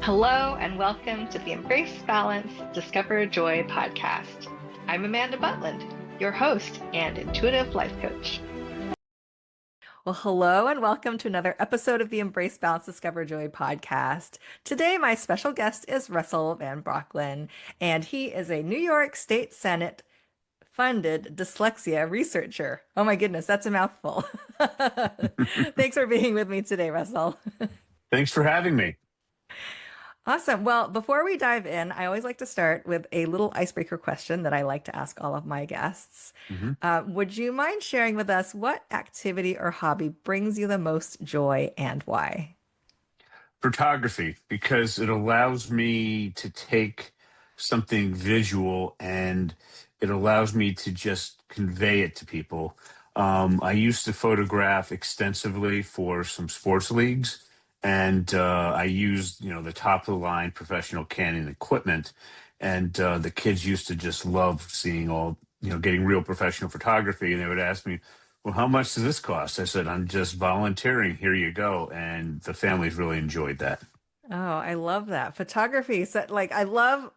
Hello, and welcome to the Embrace Balance, Discover Joy podcast. I'm Amanda Butland, your host and intuitive life coach. Well, hello, and welcome to another episode of the Embrace Balance, Discover Joy podcast. Today, my special guest is Russell Van Brocklen, and he is a New York State Senate funded dyslexia researcher. Oh my goodness, that's a mouthful. Thanks for being with me today, Russell. Thanks for having me. Awesome. Well, before we dive in, I always like to start with a little icebreaker question that I like to ask all of my guests. Mhm. Would you mind sharing with us what activity or hobby brings you the most joy and why? Photography, because it allows me to take something visual and it allows me to just convey it to people. I used to photograph extensively for some sports leagues, and I used, the top of the line professional Canon equipment, and the kids used to just love seeing all, getting real professional photography, and they would ask me, well, how much does this cost? I said, I'm just volunteering. Here you go. And the families really enjoyed that. Oh, I love that. Photography. So, I love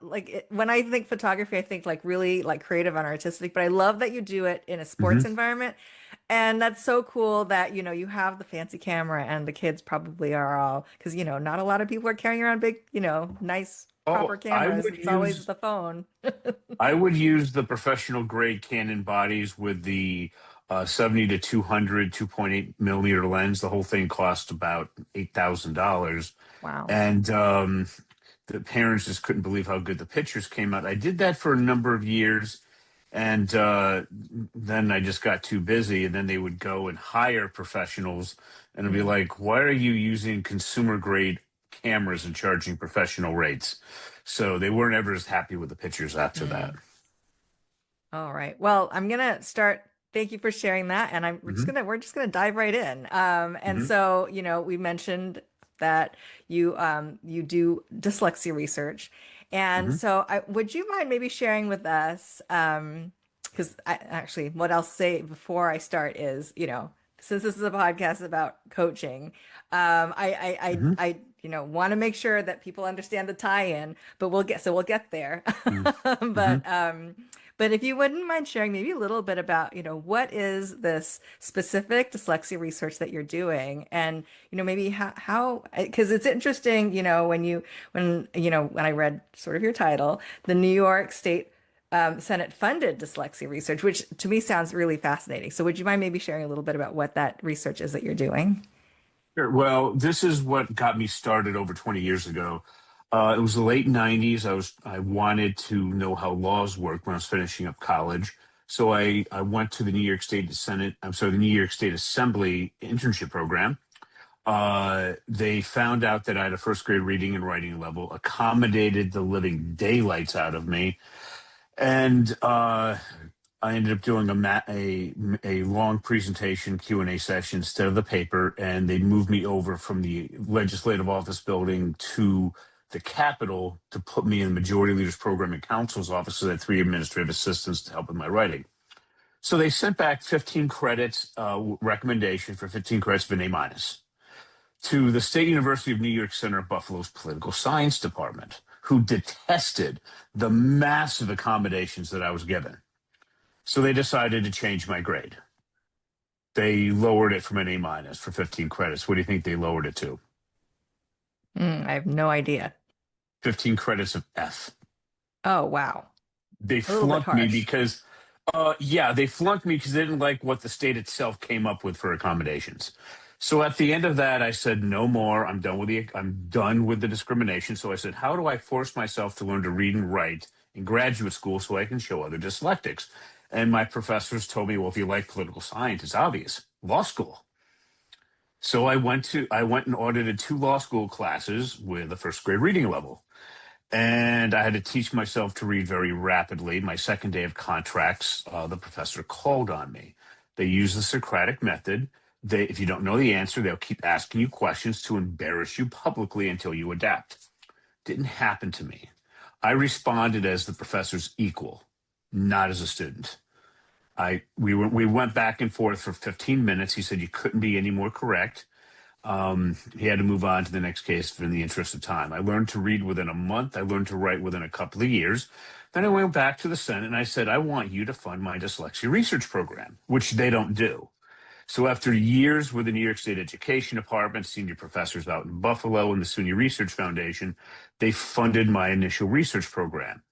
when I think photography, I think really creative and artistic, but I love that you do it in a Hmm. sports environment. And that's so cool that, you have the fancy camera and the kids probably are all, because, not a lot of people are carrying around big, nice, proper Oh, cameras. It's always the phone. I would use the professional grade Canon bodies with the 70 to 200 2.8 millimeter lens. The whole thing cost about $8,000. Wow. And the parents just couldn't believe how good the pictures came out. I did that for a number of years. And then I just got too busy. And then they would go and hire professionals. And I'd be Mm. like, why are you using consumer grade cameras and charging professional rates? So they weren't ever as happy with the pictures after that. Mm. All right. Well, I'm gonna start. Thank you for sharing that, and Hmm. we're just gonna dive right in. And Hmm. so we mentioned that you do dyslexia research, and Hmm. so would you mind maybe sharing with us because I actually what I'll say before I start is since this is a podcast about coaching, Hmm. want to make sure that people understand the tie-in, but we'll get there. Hmm. But if you wouldn't mind sharing maybe a little bit about, what is this specific dyslexia research that you're doing and, maybe because it's interesting, when I read sort of your title, the New York State Senate funded dyslexia research, which to me sounds really fascinating. So would you mind maybe sharing a little bit about what that research is that you're doing? Sure. Well, this is what got me started over 20 years ago. It was the late 90s. I wanted to know how laws work when I was finishing up college. So I went to the New York State Senate, I'm sorry, the New York State Assembly internship program. They found out that I had a first grade reading and writing level, accommodated the living daylights out of me, and I ended up doing a long presentation Q&A session instead of the paper, and they moved me over from the legislative office building to the Capitol to put me in the Majority Leaders Program and Council's office. So I had three administrative assistants to help with my writing. So they sent back 15 credits recommendation for 15 credits of an A minus to the State University of New York Center at Buffalo's political science department, who detested the massive accommodations that I was given. So they decided to change my grade. They lowered it from an A minus for 15 credits. What do you think they lowered it to? I have no idea. 15 credits of F. Oh, wow. They A little bit flunked me harsh. because, they flunked me because they didn't like what the state itself came up with for accommodations. So at the end of that, I said, no more. I'm done with the discrimination. So I said, how do I force myself to learn to read and write in graduate school so I can show other dyslexics? And my professors told me, well, if you like political science, it's obvious, law school. So I went and audited two law school classes with a first grade reading level. And I had to teach myself to read very rapidly. My second day of contracts, the professor called on me. They use the Socratic method. If you don't know the answer, they'll keep asking you questions to embarrass you publicly until you adapt. Didn't happen to me. I responded as the professor's equal, not as a student. We went back and forth for 15 minutes. He said you couldn't be any more correct. He had to move on to the next case in the interest of time. I learned to read within a month. I learned to write within a couple of years. Then I went back to the Senate and I said, I want you to fund my dyslexia research program, which they don't do. So after years with the New York State Education Department, senior professors out in Buffalo, and the SUNY Research Foundation, they funded my initial research program,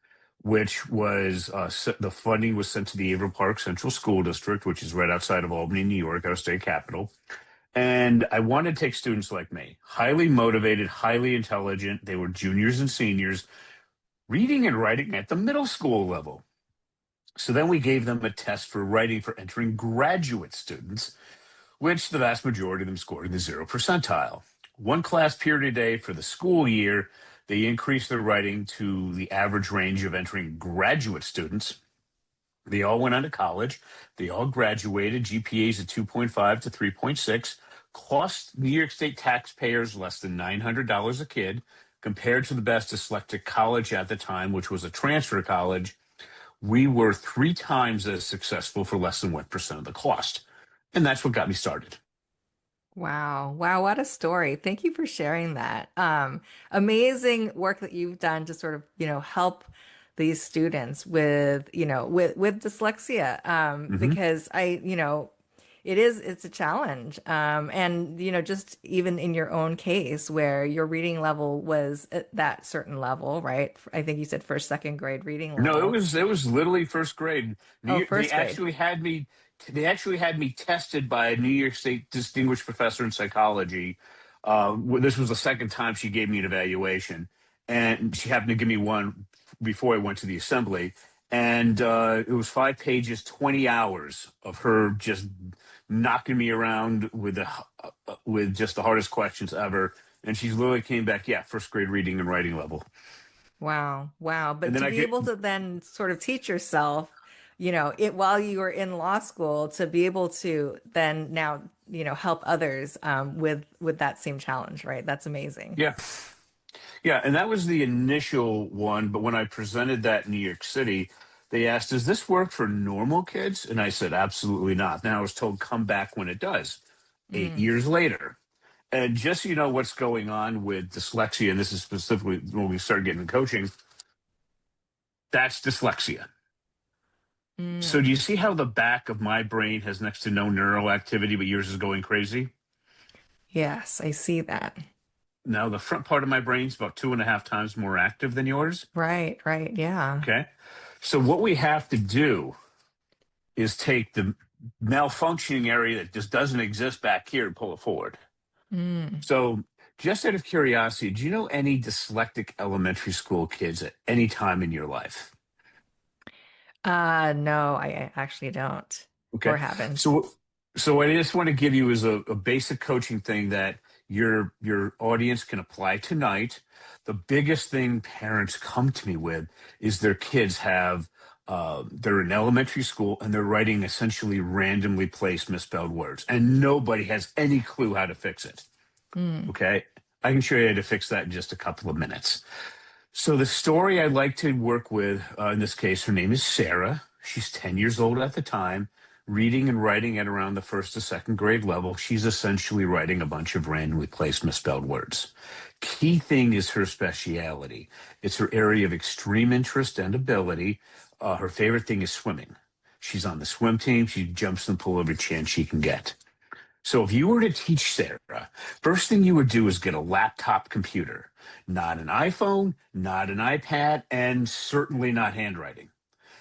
which was the funding was sent to the Averill Park Central School District, which is right outside of Albany, New York, our state capital. And I wanted to take students like me, highly motivated, highly intelligent. They were juniors and seniors, reading and writing at the middle school level. So then we gave them a test for writing for entering graduate students, which the vast majority of them scored in the 0 percentile. One class period a day for the school year, they increased their writing to the average range of entering graduate students. They all went on to college. They all graduated, GPAs of 2.5 to 3.6, cost New York State taxpayers less than $900 a kid, compared to the best dyslexic college at the time, which was a transfer college. We were 3 times as successful for less than 1% of the cost. And that's what got me started. Wow. Wow, what a story. Thank you for sharing that. Amazing work that you've done to sort of, help these students with, with dyslexia. Hmm. Because it's a challenge. And, just even in your own case where your reading level was at that certain level, right? I think you said first, second grade reading No, level. it was literally first grade. Oh, They first grade. actually had me tested by a New York State distinguished professor in psychology. This was the second time she gave me an evaluation, and she happened to give me one before I went to the assembly. And it was 5 pages, 20 hours of her just knocking me around with just the hardest questions ever. And she literally came back, yeah, first grade reading and writing level. Wow, wow. And But then to I be get able to then sort of teach yourself, it while you were in law school, to be able to then now, help others with that same challenge, right? That's amazing. yeah. Yeah, and that was the initial one. But when I presented that in New York City, they asked, does this work for normal kids? And I said, absolutely not. Then I was told, come back when it does, 8 years later. And just so you know what's going on with dyslexia, and this is specifically when we started getting coaching, that's dyslexia. So do Mm. you see how the back of my brain has next to no neural activity, but yours is going crazy? Yes, I see that. Now the front part of my brain is about 2.5 times more active than yours. Right, right. Yeah. Okay. So what we have to do is take the malfunctioning area that just doesn't exist back here and pull it forward. Mm. So, just out of curiosity, do you know any dyslexic elementary school kids at any time in your life? No, I actually don't or Okay. haven't. So, what I just want to give you is a basic coaching thing that your audience can apply tonight. The biggest thing parents come to me with is their kids have they're in elementary school and they're writing essentially randomly placed misspelled words, and nobody has any clue how to fix it. Mm. Okay, I can show you how to fix that in just a couple of minutes. So the story I'd like to work with, in this case, her name is Sarah. She's 10 years old at the time, reading and writing at around the first to second grade level. She's essentially writing a bunch of randomly placed misspelled words. Key thing is her speciality. It's her area of extreme interest and ability. Her favorite thing is swimming. She's on the swim team. She jumps in the pool every chance she can get. So if you were to teach Sarah, first thing you would do is get a laptop computer, not an iPhone, not an iPad, and certainly not handwriting.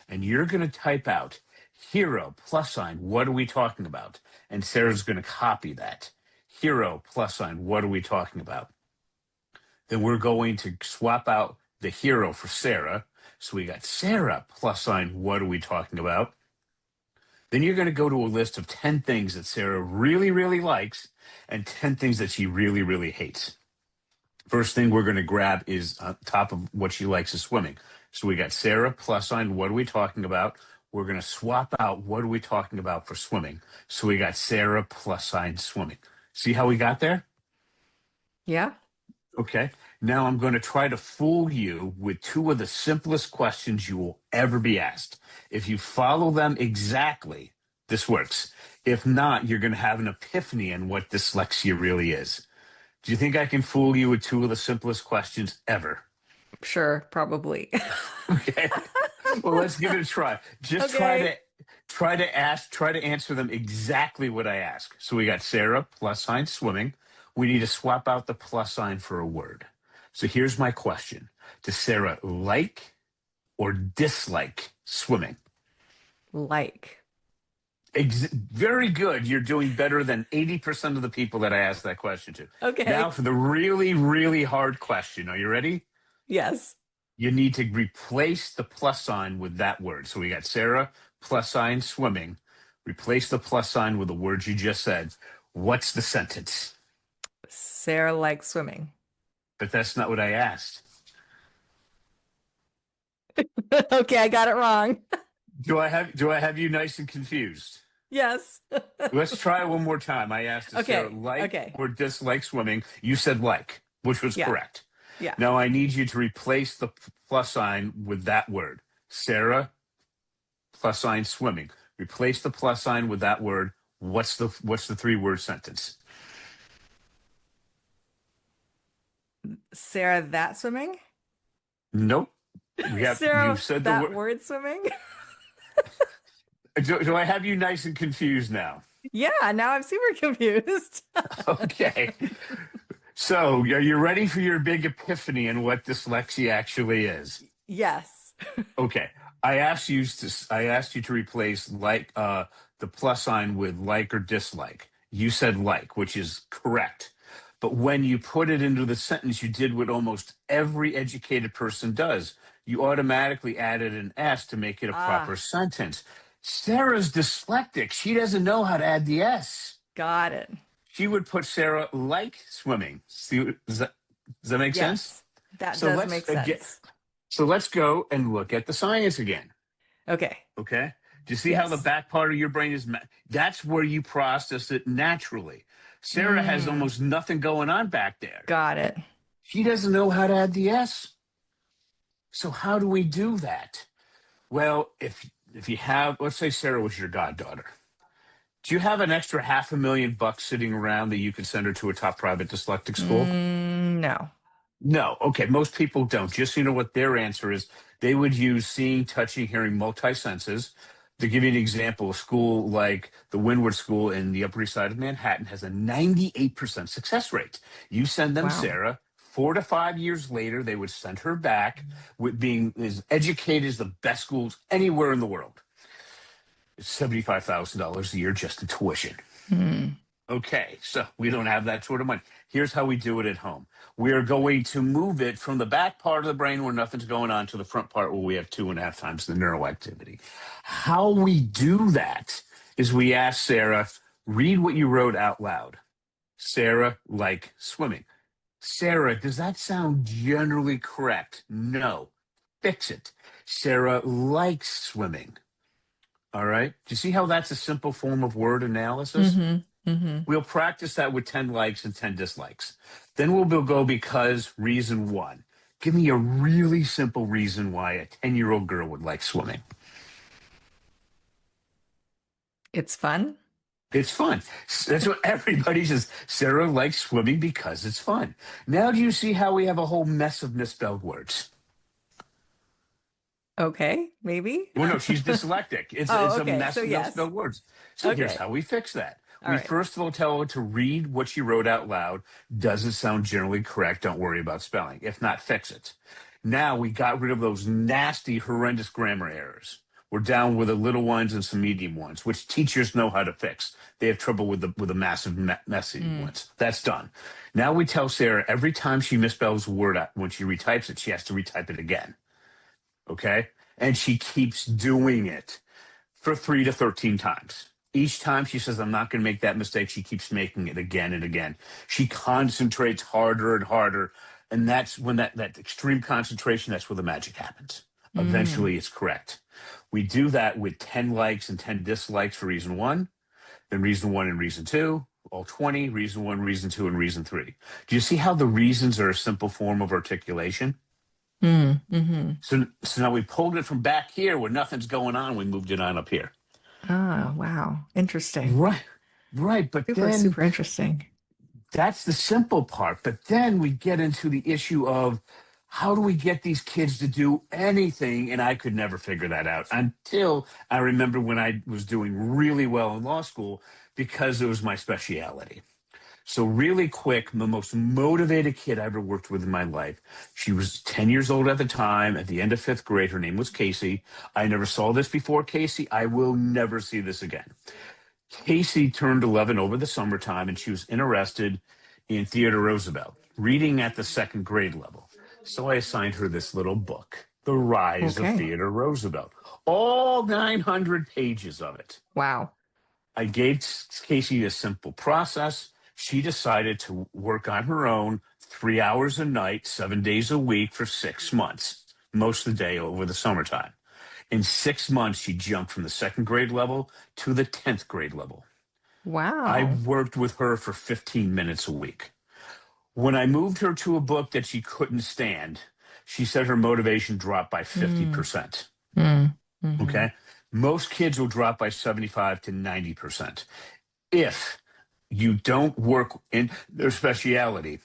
And you're going to type out hero plus sign, what are we talking about? And Sarah's going to copy that. Hero plus sign, what are we talking about? Then we're going to swap out the hero for Sarah. So we got Sarah plus sign, what are we talking about? Then you're going to go to a list of 10 things that Sarah really, really likes and 10 things that she really, really hates. First thing we're going to grab is on top of what she likes is swimming. So we got Sarah plus sign, what are we talking about? We're going to swap out what are we talking about for swimming. So we got Sarah plus sign swimming. See how we got there? Yeah. Okay. Now I'm going to try to fool you with 2 of the simplest questions you will ever be asked. If you follow them exactly, this works. If not, you're going to have an epiphany on what dyslexia really is. Do you think I can fool you with two of the simplest questions ever? Sure, probably. Okay. Well, let's give it a try. Just Okay. try to answer them exactly what I ask. So we got Sarah, plus sign swimming. We need to swap out the plus sign for a word. So here's my question. Does Sarah like or dislike swimming? Like. Very good. You're doing better than 80% of the people that I asked that question to. Now Okay. for the really, really hard question. Are you ready? Yes. You need to replace the plus sign with that word. So we got Sarah, plus sign, swimming. Replace the plus sign with the words you just said. What's the sentence? Sarah likes swimming. But that's not what I asked. Okay, I got it wrong. Do I have you nice and confused? Yes. Let's try it one more time. I asked if Sarah Okay. like Okay. or dislike swimming. You said like, which was Yeah. correct. Yeah. Now I need you to replace the plus sign with that word. Sarah, plus sign, swimming. Replace the plus sign with that word. What's the three-word sentence? Sarah that swimming? Nope. You Sarah said the that word. word swimming? Do I have you nice and confused now? Yeah, now I'm super confused. Okay. So are you ready for your big epiphany and what dyslexia actually is? Yes. Okay. I asked you to replace the plus sign with like or dislike. You said like, which is correct. But when you put it into the sentence, you did what almost every educated person does. You automatically added an S to make it a proper Ah, sentence. Sarah's dyslexic. She doesn't know how to add the S. got it. She would put Sarah like swimming. Does that make sense? Yes, that So does let's make again. sense. So let's go and look at the science again. Okay. Okay. Do you see how the Yes. back part of your brain is? That's where you process it naturally. Sarah has Mm, almost nothing going on back there. got it. She doesn't know how to add the S. So how do we do that? Well, if you have, let's say Sarah was your goddaughter. Do you have an extra $500,000 sitting around that you could send her to a top private dyslexic school? No. No. Okay. Most people don't. Just so you know what their answer is, they would use seeing, touching, hearing, multi-senses. To give you an example, a school like the Windward School in the Upper East Side of Manhattan has a 98% success rate. You send them Wow. Sarah, 4 to 5 years later, they would send her back with being as educated as the best schools anywhere in the world. It's $75,000 a year just in tuition. Hmm. Okay, so we don't have that sort of money. Here's how we do it at home. We're going to move it from the back part of the brain where nothing's going on to the front part where we have 2.5 times the neural activity. How we do that is we ask Sarah, read what you wrote out loud. Sarah, like swimming. Sarah, does that sound generally correct? No. Fix it. Sarah likes swimming. All right. Do you see how that's a simple form of word analysis? Mm-hmm. Mm-hmm. We'll practice that with 10 likes and 10 dislikes. Then we'll go because reason one. Give me a really simple reason why a 10-year-old girl would like swimming. It's fun. It's fun. That's what everybody says. Sarah likes swimming because it's fun. Now do you see how we have a whole mess of misspelled words? Okay, maybe. Well, no, she's dyslexic. It's Oh, a okay. mess So of yes. misspelled words. So here's Okay. how we fix that. All We right. first of all tell her to read what she wrote out loud. Doesn't sound generally correct. Don't worry about spelling. If not, fix it. Now we got rid of those nasty, horrendous grammar errors. We're down with the little ones and some medium ones, which teachers know how to fix. They have trouble with the massive, messy Mm. ones. That's done. Now we tell Sarah every time she misspells a word when she retypes it, she has to retype it again. Okay? And she keeps doing it for 3 to 13 times. Each time she says, I'm not going to make that mistake, she keeps making it again and again. She concentrates harder and harder. And that's when that extreme concentration, that's where the magic happens. Mm. Eventually, it's correct. We do that with 10 likes and 10 dislikes for reason one, then reason one and reason two, all 20, reason one, reason two, and reason three. Do you see how the reasons are a simple form of articulation? Mm. Mm-hmm. So now we pulled it from back here where nothing's going on. We moved it on up here. Oh, wow. Interesting. Right, right. But Super, then super interesting. that's the simple part. But then we get into the issue of how do we get these kids to do anything? And I could never figure that out until I remember when I was doing really well in law school because it was my specialty. So really quick, the most motivated kid I ever worked with in my life. She was 10 years old at the time, at the end of fifth grade. Her name was Casey. I never saw this before, Casey. I will never see this again. Casey turned 11 over the summertime, and she was interested in Theodore Roosevelt, reading at the second grade level. So I assigned her this little book, The Rise of Okay. Theodore Roosevelt, all 900 pages of it. Wow. I gave Casey a simple process. She decided to work on her own 3 hours a night, 7 days a week for 6 months, most of the day over the summertime. In 6 months, she jumped from the second grade level to the 10th grade level. I Wow. worked with her for 15 minutes a week. When I moved her to a book that she couldn't stand, she said her motivation dropped by Mm, 50%. mm-hmm. Okay. Most kids will drop by 75 to 90%. If you don't work in their speciality,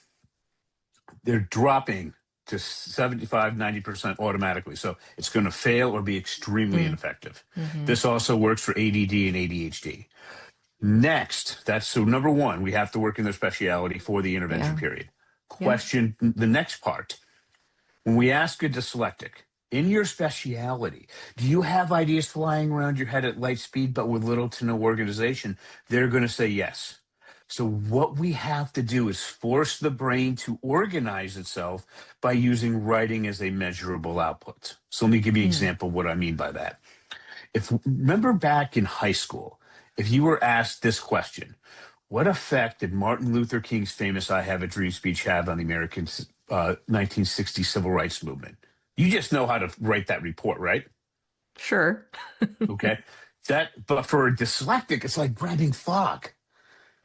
they're dropping to 75, 90% automatically. So it's going to fail or be extremely Mm, ineffective. mm-hmm. This also works for ADD and ADHD. Next, that's so number one, we have to work in their speciality for the intervention Yeah. period. Yeah. Question the next part. When we ask a dyslexic, in your speciality, do you have ideas flying around your head at light speed but with little to no organization? They're going to say yes. So, what we have to do is force the brain to organize itself by using writing as a measurable output. So, let me give you an Mm, example of what I mean by that. If remember back in high school, if you were asked this question, what effect did Martin Luther King's famous "I Have a Dream" speech have on the American 1960 civil rights movement? You just know how to write that report, right? sure. Okay. But for a dyslexic, it's like grabbing fog.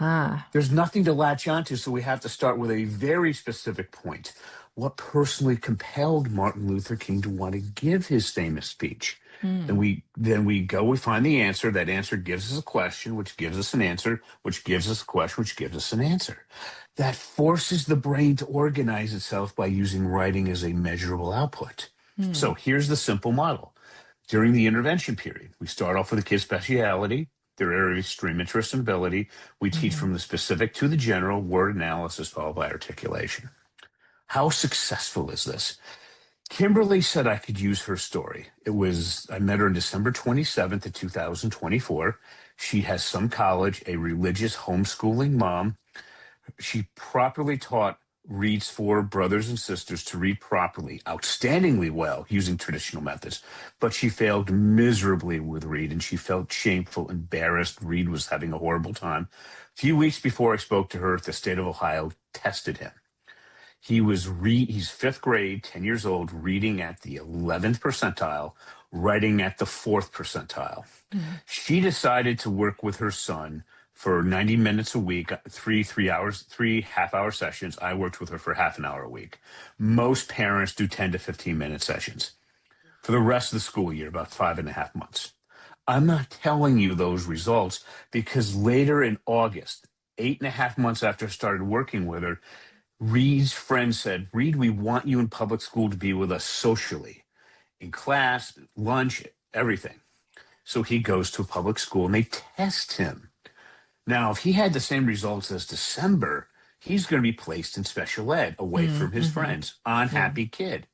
Ah. There's nothing to latch onto, so we have to start with a very specific point. What personally compelled Martin Luther King to want to give his famous speech? Then Mm, we go, we find the answer. That answer gives us a question, which gives us an answer, which gives us a question, which gives us an answer. That forces the brain to organize itself by using writing as a measurable output. So mm, here's the simple model. During the intervention period, we start off with a kid's speciality, their area of extreme interest and ability. We teach mm-hmm. from the specific to the general, word analysis followed by articulation. How successful is this? Kimberly said I could use her story. I met her on December 27th of 2024. She has some college, a religious homeschooling mom. She properly taught reads for brothers and sisters to read properly, outstandingly well using traditional methods. But she failed miserably with Reed and she felt shameful, embarrassed. Reed was having a horrible time. A few weeks before I spoke to her, the state of Ohio tested him. He's fifth grade, 10 years old, reading at the 11th percentile, writing at the fourth percentile. Mm. She decided to work with her son for 90 minutes a week, three half-hour sessions. I worked with her for half an hour a week. Most parents do 10 to 15-minute sessions for the rest of the school year, about 5.5 months. I'm not telling you those results because later in August, 8.5 months after I started working with her, Reed's friend said, Reed, we want you in public school to be with us socially, in class, lunch, everything. So he goes to a public school and they test him. Now, if he had the same results as December, he's going to be placed in special ed away Mm, from his mm-hmm. friends. Yeah. Unhappy kid.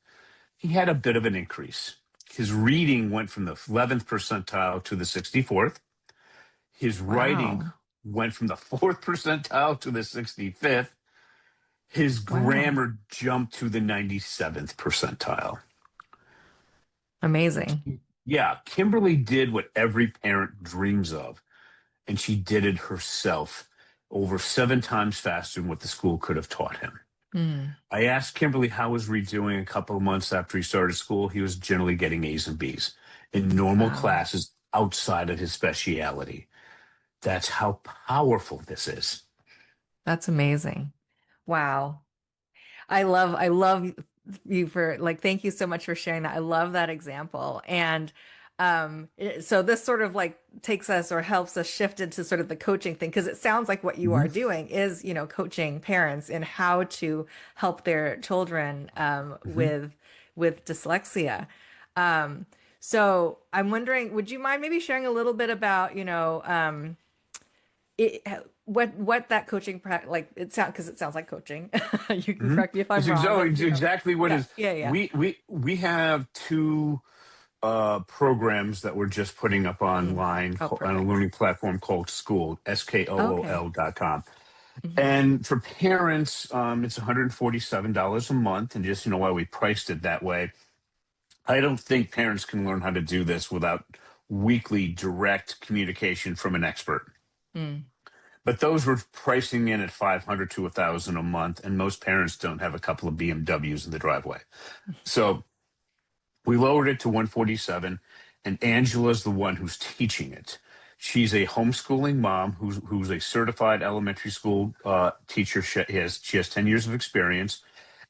He had a bit of an increase. His reading went from the 11th percentile to the 64th. His writing Wow. went from the 4th percentile to the 65th. His Wow. grammar jumped to the 97th percentile. Amazing. Yeah, Kimberly did what every parent dreams of, and she did it herself over 7 times faster than what the school could have taught him. Mm. I asked Kimberly how was Reed doing a couple of months after he started school. He was generally getting A's and B's in normal Wow. classes outside of his speciality. That's how powerful this is. That's amazing. Wow. I love you for like, thank you so much for sharing that. I love that example. And So this sort of like takes us or helps us shift into sort of the coaching thing, because it sounds like what you Mhm. are doing is, coaching parents in how to help their children Mhm. with dyslexia. Um, so I'm wondering, would you mind maybe sharing a little bit about, it, what that coaching like it sound because it sounds like coaching. You can Mhm. correct me if I'm wrong, but It's exactly what yeah, is. yeah, yeah. We have two programs that we're just putting up Mm. online Oh, on a perfect. learning platform called School, Okay. SKOOL.com. Hmm. And for parents, it's $147 a month. And just, why we priced it that way, I don't think parents can learn how to do this without weekly direct communication from an expert. Mm. But those were pricing in at 500 to 1,000 a month, and most parents don't have a couple of BMWs in the driveway. So we lowered it to 147, and Angela's the one who's teaching it. She's a homeschooling mom who's a certified elementary school teacher. She has 10 years of experience,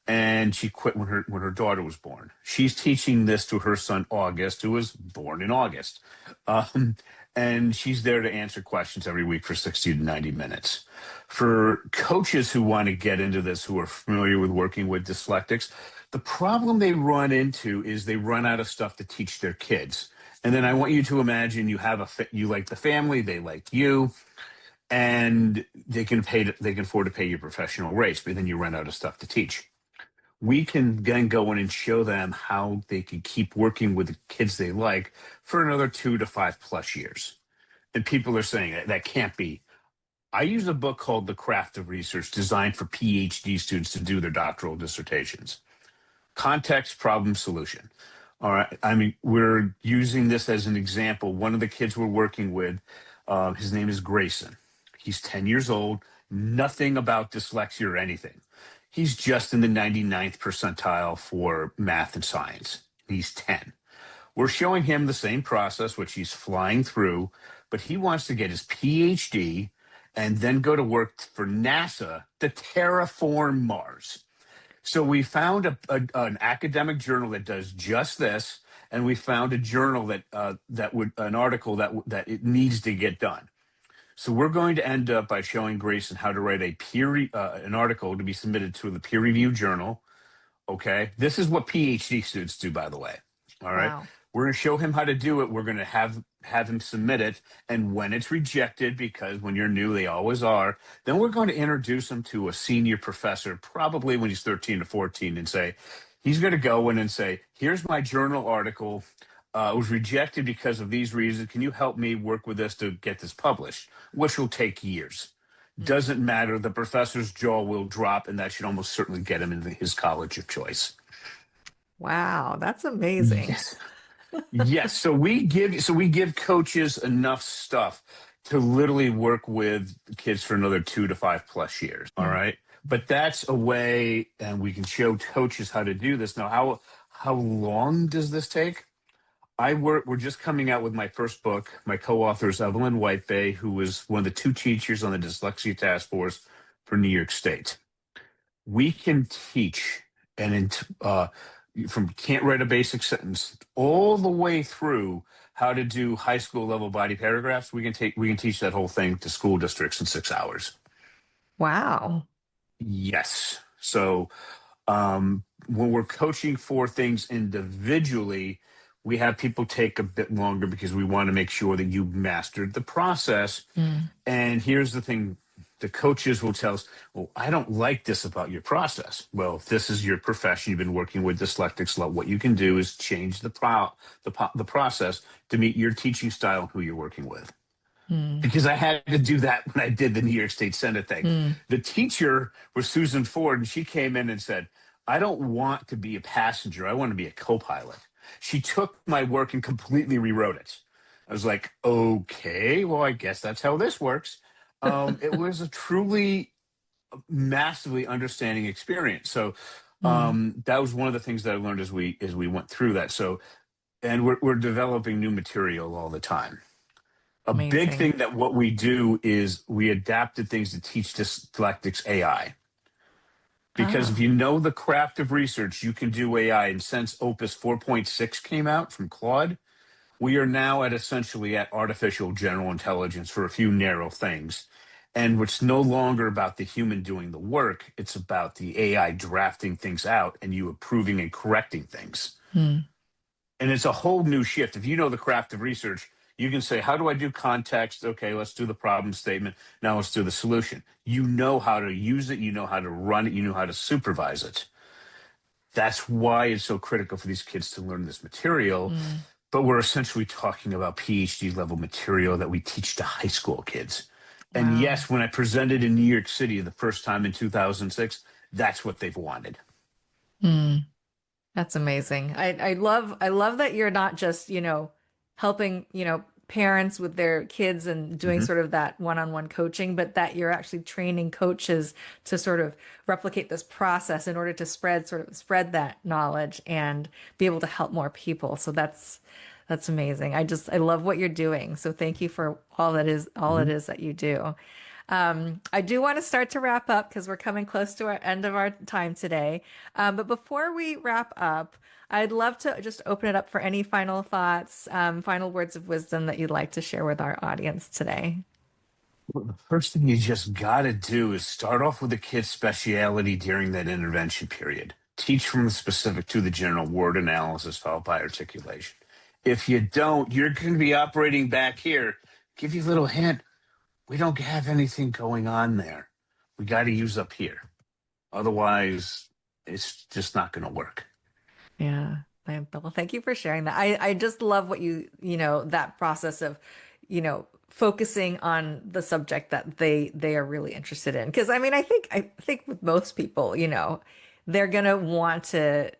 and she quit when her daughter was born. She's teaching this to her son August, who was born in August, um, and she's there to answer questions every week for 60 to 90 minutes. For coaches who want to get into this, who are familiar with working with dyslexics, the problem they run into is they run out of stuff to teach their kids. And then I want you to imagine you like the family, they like you, and they can afford to pay your professional rates, but then you run out of stuff to teach. We can then go in and show them how they can keep working with the kids they like for another 2 to 5+ years. And people are saying that can't be. I use a book called The Craft of Research, designed for PhD students to do their doctoral dissertations. Context, problem, solution. All right. I mean, we're using this as an example. One of the kids we're working with, his name is Grayson. He's 10 years old, nothing about dyslexia or anything. He's just in the 99th percentile for math and science. He's 10. We're showing him the same process, which he's flying through, but he wants to get his PhD and then go to work for NASA to terraform Mars. So we found an academic journal that does just this, and we found a journal that would an article that it needs to get done. So we're going to end up by showing Grayson how to write an article to be submitted to the peer review journal. Okay. This is what PhD students do, by the way. All right. Wow. We're going to show him how to do it. We're going to have him submit it. And when it's rejected, because when you're new, they always are, then we're going to introduce him to a senior professor, probably when he's 13 to 14, and say, he's going to go in and say, here's my journal article. It was rejected because of these reasons. Can you help me work with this to get this published? Which will take years. Mm. Doesn't matter. The professor's jaw will drop, and that should almost certainly get him into his college of choice. Wow, that's amazing. Yes. Yes. So we give coaches enough stuff to literally work with kids for another 2 to 5+ years. All Mm. right. But that's a way, and we can show coaches how to do this. Now, how long does this take? We're just coming out with my first book. My co-author is Evelyn Whitebay, who was one of the two teachers on the dyslexia task force for New York State. We can teach from can't write a basic sentence all the way through how to do high school level body paragraphs. We can teach that whole thing to school districts in 6 hours. Wow. Yes. So when we're coaching for things individually, we have people take a bit longer because we want to make sure that you mastered the process. Mm. And here's the thing. The coaches will tell us, well, I don't like this about your process. Well, if this is your profession, you've been working with dyslexics, what you can do is change the process to meet your teaching style and who you're working with. Mm. Because I had to do that when I did the New York State Senate thing. Mm. The teacher was Susan Ford, and she came in and said, I don't want to be a passenger. I want to be a co-pilot. She took my work and completely rewrote it. I was like, okay, well, I guess that's how this works. It was a truly massively understanding experience. So Mm. that was one of the things that I learned as we went through that. So, and we're developing new material all the time. A big Amazing. thing that what we do is we adapted things to teach dyslexics AI. Because if Oh. you know the craft of research, you can do AI. And since Opus 4.6 came out from Claude, We are now essentially at artificial general intelligence for a few narrow things. And it's no longer about the human doing the work. It's about the AI drafting things out and you approving and correcting things. Hmm. And it's a whole new shift. If you know the craft of research, you can say, how do I do context? Okay, let's do the problem statement. Now let's do the solution. You know how to use it. You know how to run it. You know how to supervise it. That's why it's so critical for these kids to learn this material. Hmm. But we're essentially talking about PhD level material that we teach to high school kids. And Wow. yes, when I presented in New York City the first time in 2006, that's what they've wanted. Hmm. That's amazing. I love that you're not just, helping, parents with their kids and doing Mhm. sort of that one-on-one coaching, but that you're actually training coaches to sort of replicate this process in order to spread that knowledge and be able to help more people. So that's amazing. I love what you're doing. So thank you for all it Mhm. is that you do. I do want to start to wrap up because we're coming close to our end of our time today. But before we wrap up, I'd love to just open it up for any final thoughts, final words of wisdom that you'd like to share with our audience today. Well, the first thing you just got to do is start off with a kid's speciality during that intervention period. Teach from the specific to the general, word analysis followed by articulation. If you don't, you're going to be operating back here. Give you a little hint. We don't have anything going on there. We got to use up here. Otherwise, it's just not going to work. Yeah. Well, thank you for sharing that. I just love what that process of, focusing on the subject that they are really interested in. Because I mean, I think with most people, they're gonna want to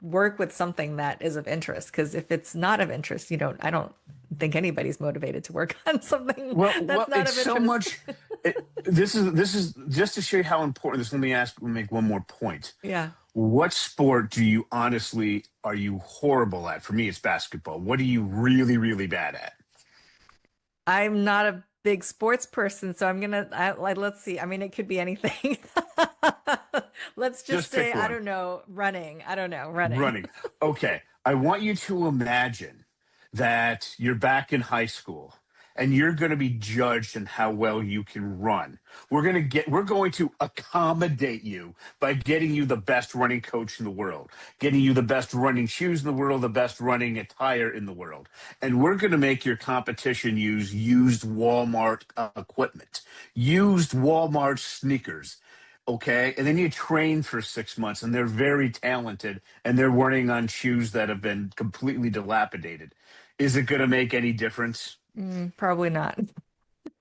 work with something that is of interest. Because if it's not of interest, I don't think anybody's motivated to work on something that's Well, not it's of so interest. much. This is just to show you how important this. Let me make one more point. Yeah. What sport do you honestly are you horrible at? For me, it's basketball. What are you really, really bad at? I'm not a big sports person, so let's see. I mean, it could be anything. Let's just Just say, pick I one. don't know, running. I don't know, running. Running. Okay. I want you to imagine that you're back in high school and you're going to be judged on how well you can run. We're going to accommodate you by getting you the best running coach in the world, getting you the best running shoes in the world, the best running attire in the world. And we're going to make your competition use used Walmart equipment, used Walmart sneakers. Okay. And then you train for 6 months and they're very talented and they're running on shoes that have been completely dilapidated. Is it going to make any difference? Probably not.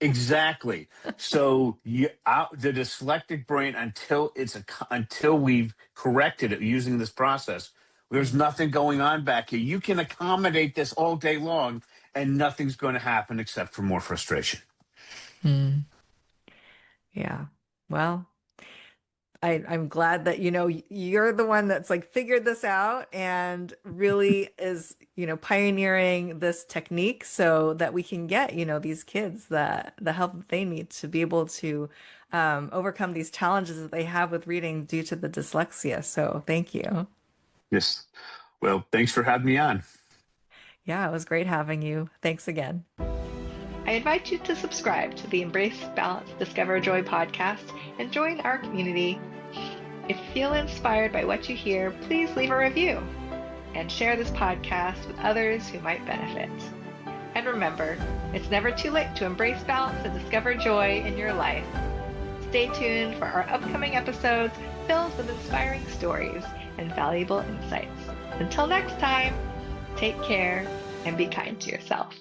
Exactly. So the dyslexic brain, until we've corrected it using this process, there's Mm, nothing going on back here. You can accommodate this all day long, and nothing's going to happen except for more frustration. mm, yeah. Well, I'm glad that, you're the one that's like figured this out and really is, pioneering this technique so that we can get, these kids the help that they need to be able to overcome these challenges that they have with reading due to the dyslexia. So thank you. Yes. Well, thanks for having me on. Yeah, it was great having you. Thanks again. I invite you to subscribe to the Embrace Balance Discover Joy podcast and join our community. If you feel inspired by what you hear, please leave a review and share this podcast with others who might benefit. And remember, it's never too late to embrace balance and discover joy in your life. Stay tuned for our upcoming episodes filled with inspiring stories and valuable insights. Until next time, take care and be kind to yourself.